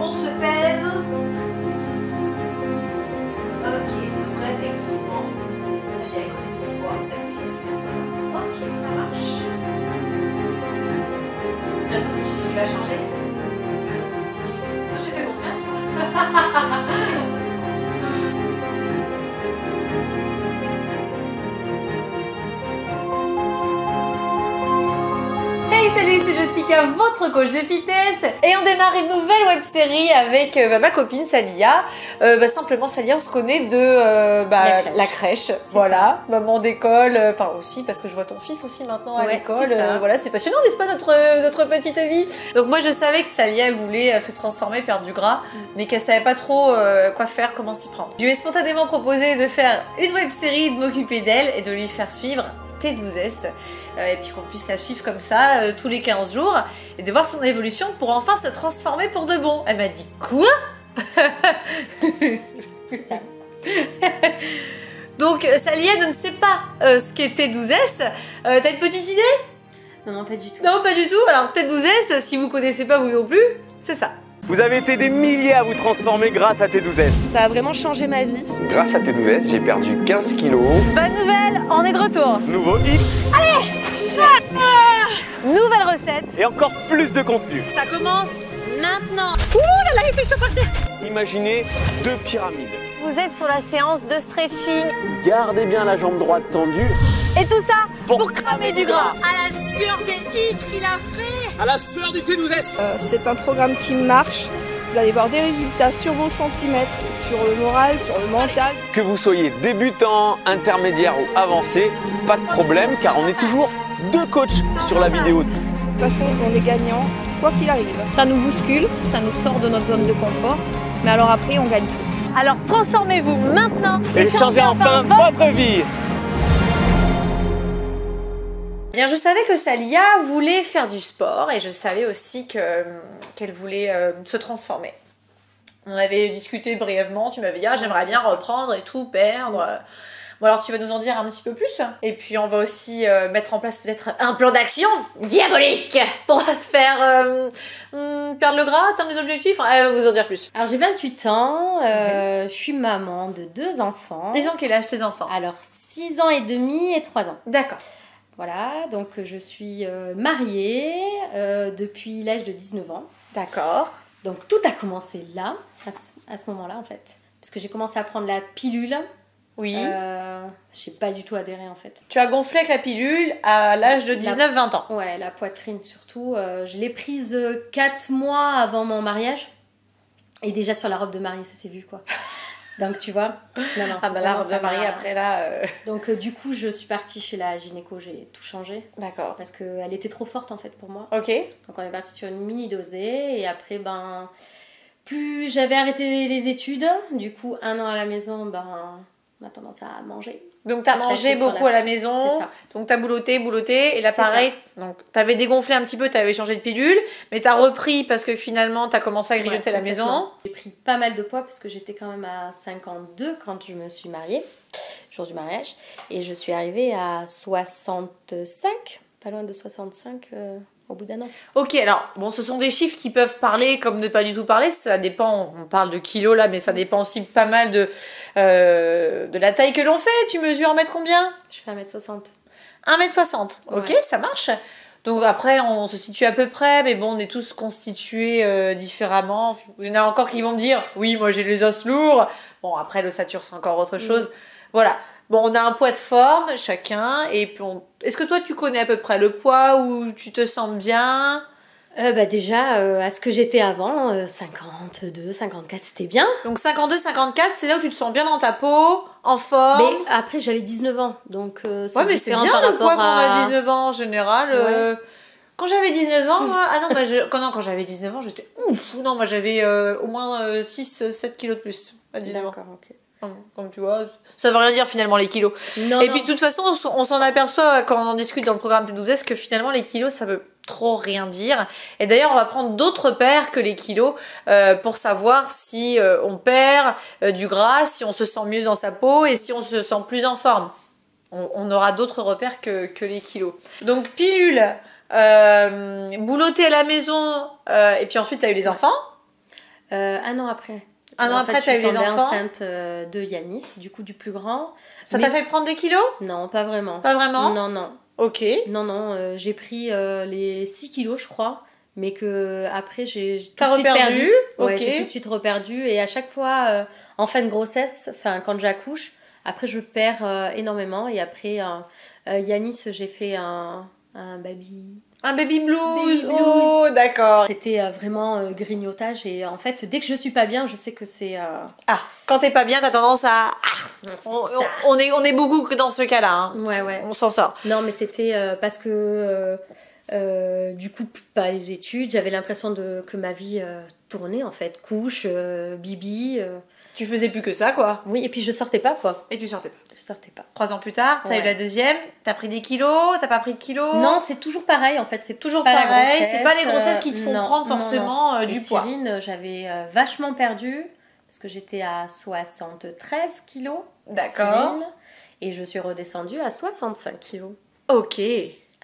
on se pèse. Ok, donc là, effectivement, ça y est, elle connaît son poids. Ok, ça marche. Bientôt, ce chiffre, il va changer. J'ai fait confiance. Hey, salut, c'est Jessica, votre coach de fitness. Et on démarre une nouvelle web-série avec ma copine Salia. Simplement, Salia, on se connaît de la crèche. Voilà, maman d'école. Enfin, aussi, parce que je vois ton fils aussi maintenant à l'école. Voilà, c'est passionnant, n'est-ce pas, notre petite vie. Donc moi, je savais que Salia, elle voulait se transformer, perdre du gras, mais qu'elle savait pas trop quoi faire, comment s'y prendre. Je lui ai spontanément proposé de faire une web-série, de m'occuper d'elle et de lui faire suivre T12S. Et puis qu'on puisse la suivre comme ça tous les 15 jours et de voir son évolution pour enfin se transformer pour de bon. Elle m'a dit quoi? Donc Salia ne sait pas ce qu'est T12S. T'as une petite idée? Non, pas du tout. Non, pas du tout. Alors T12S, si vous connaissez pas vous non plus, c'est ça. Vous avez été des milliers à vous transformer grâce à T12S. Ça a vraiment changé ma vie. Grâce à T12S, j'ai perdu 15 kilos. Bonne nouvelle, on est de retour. Nouveau hit Nouvelle recette. et encore plus de contenu. Ça commence maintenant. Ouh là là, il fait chaud par terre. Imaginez 2 pyramides. Vous êtes sur la séance de stretching. Gardez bien la jambe droite tendue Et tout ça pour cramer du gras. à la sueur des hits qu'il a fait. À la sueur du T12S. C'est un programme qui marche. Vous allez voir des résultats sur vos centimètres, sur le moral, sur le mental. Que vous soyez débutant, intermédiaire ou avancé, pas de problème car on est toujours 2 coachs sur la vidéo. De toute façon, on est gagnant, quoi qu'il arrive. Ça nous bouscule, ça nous sort de notre zone de confort, mais alors après on gagne tout. Alors transformez-vous maintenant Et changez enfin votre vie. Bien, je savais que Salia voulait faire du sport et je savais aussi qu'elle voulait se transformer. On avait discuté brièvement, tu m'avais dit j'aimerais bien reprendre et tout, perdre. Bon alors tu vas nous en dire un petit peu plus et puis on va aussi mettre en place peut-être un plan d'action diabolique pour faire perdre le gras, atteindre les objectifs. Elle va vous en dire plus. Alors j'ai 28 ans, je suis maman de 2 enfants. Ils ont quel âge tes enfants? Alors 6 ans et demi et 3 ans. D'accord. Voilà, donc je suis mariée depuis l'âge de 19 ans. D'accord. Donc tout a commencé là, à ce moment-là en fait. Parce que j'ai commencé à prendre la pilule. Oui. J'ai pas du tout adhéré en fait. Tu as gonflé avec la pilule à l'âge de 19-20 ans. Ouais, la poitrine surtout. Je l'ai prise 4 mois avant mon mariage. Et déjà sur la robe de mariée, ça s'est vu quoi. Donc tu vois. Non, Ah bah la robe de mariée après là. Donc du coup, je suis partie chez la gynéco, j'ai tout changé. D'accord. Parce qu'elle était trop forte en fait pour moi. Ok. Donc on est parti sur une mini dosée. Et après, plus j'avais arrêté les études. Du coup, 1 an à la maison, on a tendance à manger. Donc t'as mangé beaucoup à la maison, C'est ça. donc t'as bouloté, et là pareil, donc t'avais dégonflé un petit peu, t'avais changé de pilule, mais t'as repris parce que finalement t'as commencé à grignoter à la maison. J'ai pris pas mal de poids parce que j'étais quand même à 52 quand je me suis mariée, jour du mariage, et je suis arrivée à 65, pas loin de 65 au bout d'1 an. Ok, alors bon, ce sont des chiffres qui peuvent parler comme ne pas du tout parler, ça dépend, on parle de kilos là, mais ça dépend aussi pas mal de la taille que l'on fait. Tu mesures 1 m combien? Je fais 1m60. 1m60, ok, Ouais. ça marche. Donc après, on se situe à peu près, mais bon, on est tous constitués différemment. Il y en a encore qui vont me dire, oui, moi j'ai les os lourds. Bon, après, l'ossature, c'est encore autre chose. Voilà. Bon, on a un poids de forme, chacun, et puis est-ce que toi, tu connais à peu près le poids où tu te sens bien? Déjà, à ce que j'étais avant, 52, 54, c'était bien. Donc 52, 54, c'est là où tu te sens bien dans ta peau, en forme. Mais après, j'avais 19 ans, donc c'est Ouais, mais c'est différent bien par le poids rapport qu'on a à... 19 ans en général. Ouais. Quand j'avais 19 ans, moi... Ah non, quand j'avais 19 ans, j'étais ouf. Non, moi j'avais au moins 6-7 kilos de plus à 19 ans. D'accord, ok. Comme tu vois, ça veut rien dire finalement les kilos. Non, Et puis de toute façon, on s'en aperçoit quand on en discute dans le programme T12S que finalement les kilos, ça veut trop rien dire. Et d'ailleurs, on va prendre d'autres paires que les kilos pour savoir si on perd du gras, si on se sent mieux dans sa peau et si on se sent plus en forme. On aura d'autres repères que les kilos. Donc pilule, boulotter à la maison, et puis ensuite tu as eu les enfants. Un an après. Un an En après, fait, tu as eu je suis les tombée enfants. enceinte de Yanis, du coup du plus grand. Ça Mais t'a fait prendre des kilos? Non, pas vraiment. Pas vraiment? Non, non. Ok. Non, j'ai pris les 6 kilos, je crois. Mais que après j'ai tout T'as de suite reperdu? perdu. Ouais, Ok. j'ai tout de suite reperdu. Et à chaque fois, en fin de grossesse, enfin quand j'accouche, après je perds énormément. Et après, Yanis, j'ai fait un baby. Un baby blues. Baby blues. Oh, d'accord. C'était vraiment grignotage. Et en fait, dès que je suis pas bien, je sais que c'est. Ah, quand t'es pas bien, t'as tendance à... on est beaucoup que dans ce cas-là. Hein. Ouais. On s'en sort. Non, mais c'était parce que du coup, pas les études, j'avais l'impression que ma vie tournait en fait. Couche, bibi. Tu faisais plus que ça, quoi. Oui, et puis je sortais pas quoi. Et tu sortais pas. Je sortais pas. 3 ans plus tard, t'as Ouais. eu la deuxième. T'as pris des kilos? T'as pas pris de kilos? Non, c'est toujours pareil en fait. C'est Toujours pas la pareil. grossesse, C'est pas les grossesses qui te font non, prendre non, forcément non. du Et poids. Cyrine, j'avais vachement perdu parce que j'étais à 73 kilos. D'accord. Cyrine, et je suis redescendue à 65 kilos. Ok.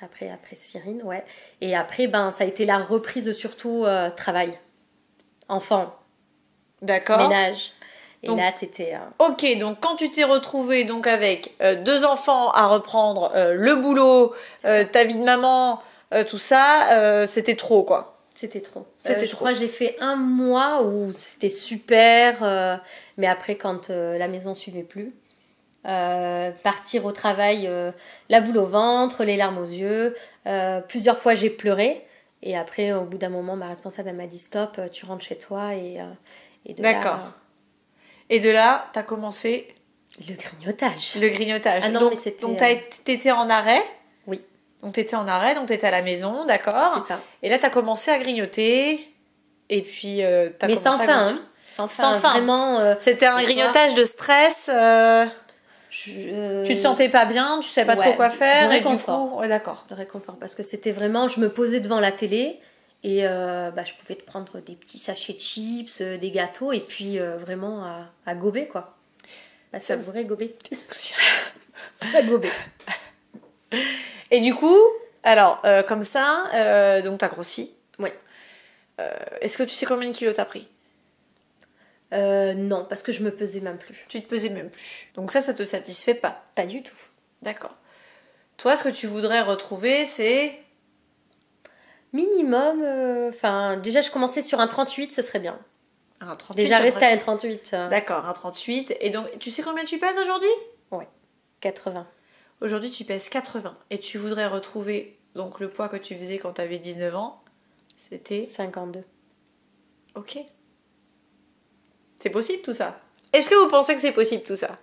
Après Cyrine, ouais. Et après, ça a été la reprise surtout travail. Enfant, D'accord. ménage. Et Donc- là, c'était... Ok, donc quand tu t'es retrouvée donc avec 2 enfants à reprendre, le boulot, ta vie de maman, tout ça, c'était trop, quoi. C'était trop. C'était Je trop. crois que j'ai fait un mois où c'était super. Mais après, quand la maison suivait plus, partir au travail, la boule au ventre, les larmes aux yeux. Plusieurs fois, j'ai pleuré. Et après, au bout d'un moment, ma responsable elle m'a dit stop, tu rentres chez toi. Et de D'accord. là, Et de là, t'as commencé le grignotage. le grignotage. Ah non, donc, mais c'était, donc t'étais en arrêt. Oui. Donc t'étais en arrêt, donc t'étais à la maison, d'accord. C'est ça. Et là, t'as commencé à grignoter. Et puis, t'as Mais commencé sans à fin, grossir. hein. Sans Sans fin. Vraiment. C'était un des fois, grignotage de stress. Tu te sentais pas bien, tu savais pas trop ouais, quoi faire. de Et du réconfort. coup, ouais, d'accord. de réconfort parce que c'était vraiment je me posais devant la télé et je pouvais te prendre des petits sachets de chips, des gâteaux et puis vraiment à gober quoi. À savourer, gober. À gober. Et du coup, alors, comme ça, donc t'as grossi. Ouais. Est-ce que tu sais combien de kilos t'as pris? Non, parce que je me pesais même plus. Tu te pesais même plus. Donc ça te satisfait pas. Pas du tout. D'accord. Toi, ce que tu voudrais retrouver, c'est... Minimum, déjà je commençais sur un 38, ce serait bien. un 38. Déjà rester t'aimerais- à un 38. D'accord, un 38. Et donc, tu sais combien tu pèses aujourd'hui? 80. Aujourd'hui, tu pèses 80. Et tu voudrais retrouver donc le poids que tu faisais quand tu avais 19 ans. C'était... 52. Ok. C'est possible tout ça? Est-ce que vous pensez que c'est possible tout ça?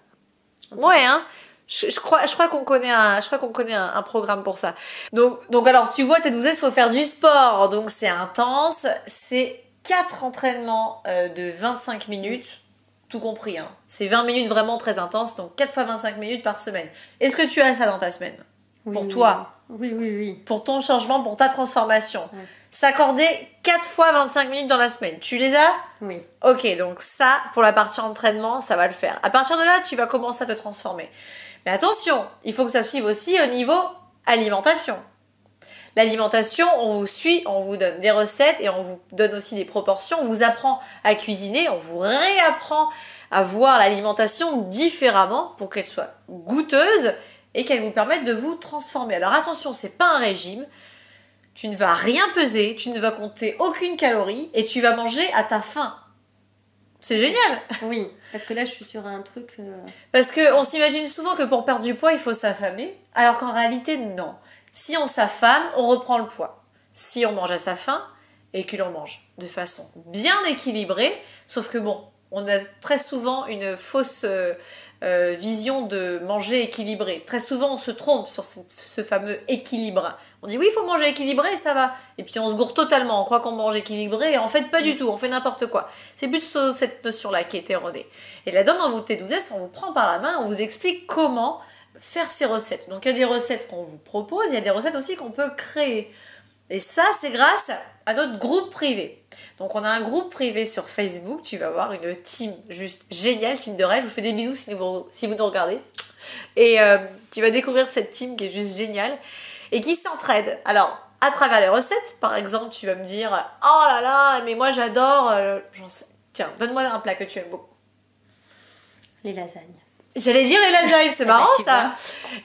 Ouais, hein. Je crois qu'on connaît un programme pour ça. Donc alors, tu vois, tes 12 il faut faire du sport. Donc c'est intense. C'est 4 entraînements de 25 minutes, tout compris. Hein. C'est 20 minutes vraiment très intenses. Donc 4 fois 25 minutes par semaine. Est-ce que tu as ça dans ta semaine? Pour toi? Oui. Pour ton changement, pour ta transformation? Ouais. S'accorder 4 fois 25 minutes dans la semaine. Tu les as? Oui. Ok, donc ça, pour la partie entraînement, ça va le faire. À partir de là, tu vas commencer à te transformer. Mais attention, il faut que ça suive aussi au niveau alimentation. L'alimentation, on vous suit, on vous donne des recettes et on vous donne aussi des proportions. On vous apprend à cuisiner, on vous réapprend à voir l'alimentation différemment pour qu'elle soit goûteuse et qu'elle vous permette de vous transformer. Alors attention, c'est pas un régime. Tu ne vas rien peser, tu ne vas compter aucune calorie et tu vas manger à ta faim. C'est génial! Oui, parce que là je suis sur un truc... Parce qu'on s'imagine souvent que pour perdre du poids, il faut s'affamer. Alors qu'en réalité, non. Si on s'affame, on reprend le poids. Si on mange à sa faim et que l'on mange de façon bien équilibrée, sauf que bon, on a très souvent une fausse vision de manger équilibré. Très souvent, on se trompe sur ce fameux équilibre. On dit oui, il faut manger équilibré et ça va. Et puis on se gourre totalement, on croit qu'on mange équilibré et en fait pas du tout, on fait n'importe quoi. C'est plutôt cette notion-là qui est erronée. Et là-dedans, dans vos T12S, on vous prend par la main, on vous explique comment faire ces recettes. Donc il y a des recettes qu'on vous propose, il y a des recettes aussi qu'on peut créer. Et ça, c'est grâce à notre groupe privé. Donc on a un groupe privé sur Facebook, tu vas voir une team juste géniale, team de rêve. Je vous fais des bisous si vous nous regardez. Et tu vas découvrir cette team qui est juste géniale et qui s'entraide. Alors, à travers les recettes, par exemple, tu vas me dire « Oh là là, mais moi j'adore Tiens, donne-moi un plat que tu aimes beaucoup. Les lasagnes. J'allais dire les lasagnes, c'est Bah, marrant tu ça.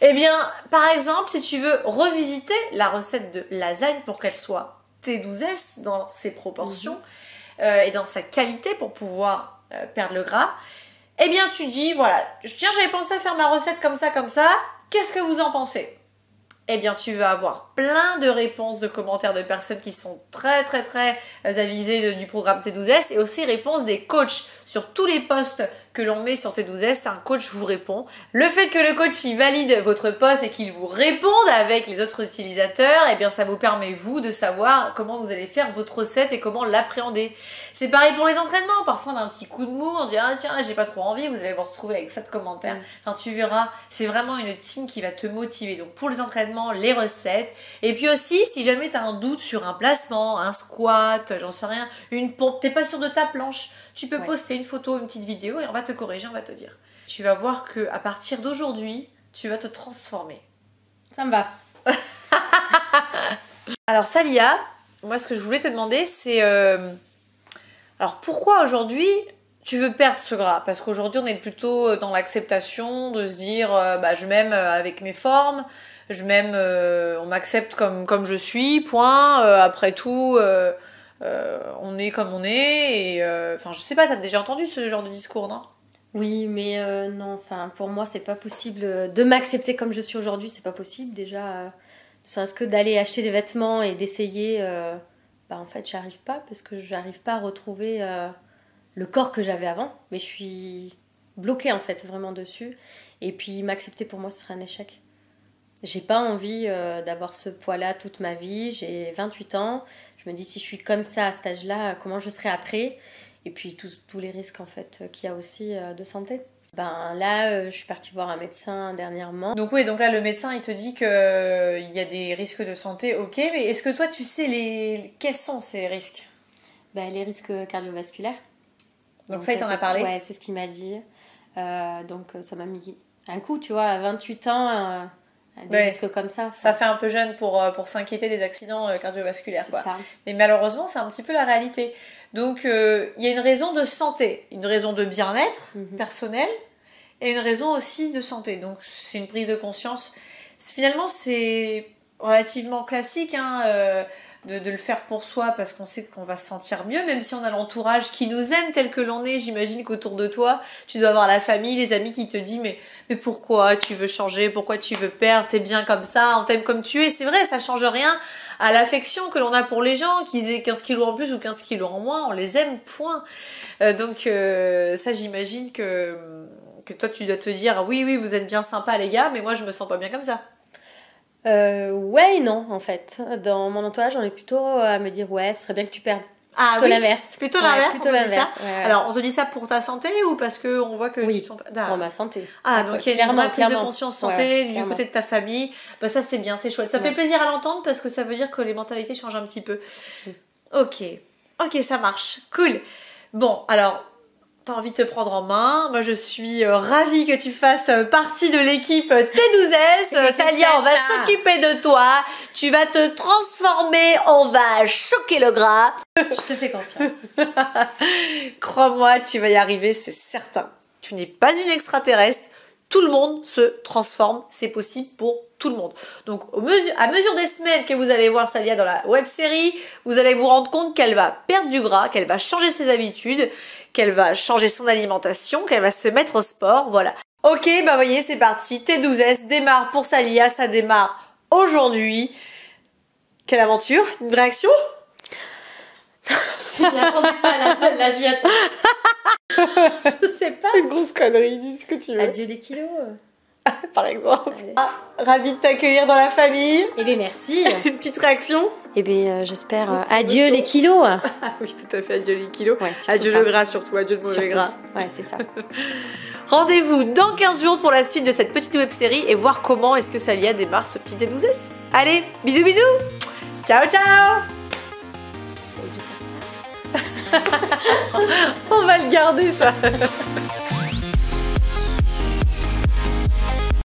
Eh bien, par exemple, si tu veux revisiter la recette de lasagne pour qu'elle soit T12S dans ses proportions et dans sa qualité pour pouvoir perdre le gras, eh bien tu dis, voilà, tiens, j'avais pensé à faire ma recette comme ça, qu'est-ce que vous en pensez? Eh bien, tu vas avoir plein de réponses, de commentaires de personnes qui sont très avisées du programme T12S et aussi réponses des coachs sur tous les posts que l'on met sur T12S. Un coach vous répond. Le fait que le coach y valide votre post et qu'il vous réponde avec les autres utilisateurs, eh bien, ça vous permet, vous, de savoir comment vous allez faire votre recette et comment l'appréhender. C'est pareil pour les entraînements. Parfois, on a un petit coup de mou, on dit « Ah tiens, j'ai pas trop envie », vous allez vous retrouver avec ça de commentaires. Enfin, tu verras, c'est vraiment une team qui va te motiver. Donc, pour les entraînements, les recettes. Et puis aussi, si jamais tu as un doute sur un placement, un squat, j'en sais rien, une pompe, t'es pas sûr de ta planche, tu peux poster une photo, une petite vidéo et on va te corriger, on va te dire. Tu vas voir que à partir d'aujourd'hui, tu vas te transformer. Ça me va. Alors Salia, moi ce que je voulais te demander c'est... Alors pourquoi aujourd'hui tu veux perdre ce gras? Parce qu'aujourd'hui on est plutôt dans l'acceptation de se dire je m'aime avec mes formes, je m'aime, on m'accepte comme je suis, point. Après tout, on est comme on est. Et enfin, je sais pas, t'as déjà entendu ce genre de discours, non? Oui, mais non, enfin, pour moi, c'est pas possible de m'accepter comme je suis aujourd'hui, c'est pas possible. Déjà, ne serait-ce que d'aller acheter des vêtements et d'essayer, en fait, j'arrive pas parce que j'arrive pas à retrouver le corps que j'avais avant. Mais je suis bloquée, en fait, vraiment dessus. Et puis, m'accepter pour moi, ce serait un échec. J'ai pas envie d'avoir ce poids-là toute ma vie. J'ai 28 ans. Je me dis, si je suis comme ça à cet âge-là, comment je serai après? Et puis tous les risques en fait qu'il y a aussi de santé. Là, je suis partie voir un médecin dernièrement. Donc oui, donc là le médecin il te dit qu'il y a des risques de santé, ok, mais est-ce que toi tu sais quels sont ces risques? Les risques cardiovasculaires. Donc ça il t'en a parlé? Ouais, c'est ce qu'il m'a dit. Donc ça m'a mis un coup, tu vois, à 28 ans, des risques comme ça. Ça fait un peu jeune pour s'inquiéter des accidents cardiovasculaires. C'est ça. Mais malheureusement c'est un petit peu la réalité. Donc, il y a une raison de santé, une raison de bien-être personnel et une raison aussi de santé. Donc, c'est une prise de conscience. Finalement, c'est relativement classique de le faire pour soi parce qu'on sait qu'on va se sentir mieux, même si on a l'entourage qui nous aime tel que l'on est. J'imagine qu'autour de toi, tu dois avoir la famille, les amis qui te disent mais pourquoi tu veux changer, pourquoi tu veux perdre, t'es bien comme ça, on t'aime comme tu es. C'est vrai, ça change rien à l'affection que l'on a pour les gens, qu'ils aient 15 kilos en plus ou 15 kilos en moins, on les aime, point. Donc ça, j'imagine que toi, tu dois te dire, oui, vous êtes bien sympas les gars, mais moi, je me sens pas bien comme ça. Ouais et non, en fait. Dans mon entourage, on est plutôt à me dire, ouais, ce serait bien que tu perdes. Ah, plutôt l'inverse. Plutôt l'inverse. Plutôt l'inverse. Ouais. Alors, on te dit ça pour ta santé ou parce qu'on voit que tu te sens pas... pour ma santé. Ah, donc il y a une vraie prise de conscience santé du côté de ta famille. Ça, c'est bien, c'est chouette. Ça fait plaisir à l'entendre parce que ça veut dire que les mentalités changent un petit peu. Ok, ça marche. Cool. Bon, alors... T'as envie de te prendre en main. Moi, je suis ravie que tu fasses partie de l'équipe T12S. Salia, on va s'occuper de toi. Tu vas te transformer. On va choquer le gras. Je te fais confiance. Crois-moi, tu vas y arriver, c'est certain. Tu n'es pas une extraterrestre. Tout le monde se transforme. C'est possible pour tout le monde. Donc, à mesure des semaines que vous allez voir Salia dans la web-série, vous allez vous rendre compte qu'elle va perdre du gras, qu'elle va changer ses habitudes, qu'elle va changer son alimentation, qu'elle va se mettre au sport, voilà. Ok, voyez, c'est parti. T12S démarre pour Salia, ça démarre aujourd'hui. Quelle aventure? Une réaction? Je ne l'attendais pas là, celle-là, je lui attends. Je sais pas. Une grosse connerie, dis ce que tu veux. Adieu les kilos. Par exemple. Ravie de t'accueillir dans la famille. Eh bien, merci. Une petite réaction? Eh bien, j'espère. Adieu les kilos. Ah oui, tout à fait, adieu les kilos. Ouais, adieu le gras surtout, adieu le mauvais gras. Ouais, c'est ça. Rendez-vous dans 15 jours pour la suite de cette petite web-série et voir comment est-ce que Salia démarre ce petit T12S. Allez, bisous bisous. Ciao ciao. On va le garder ça.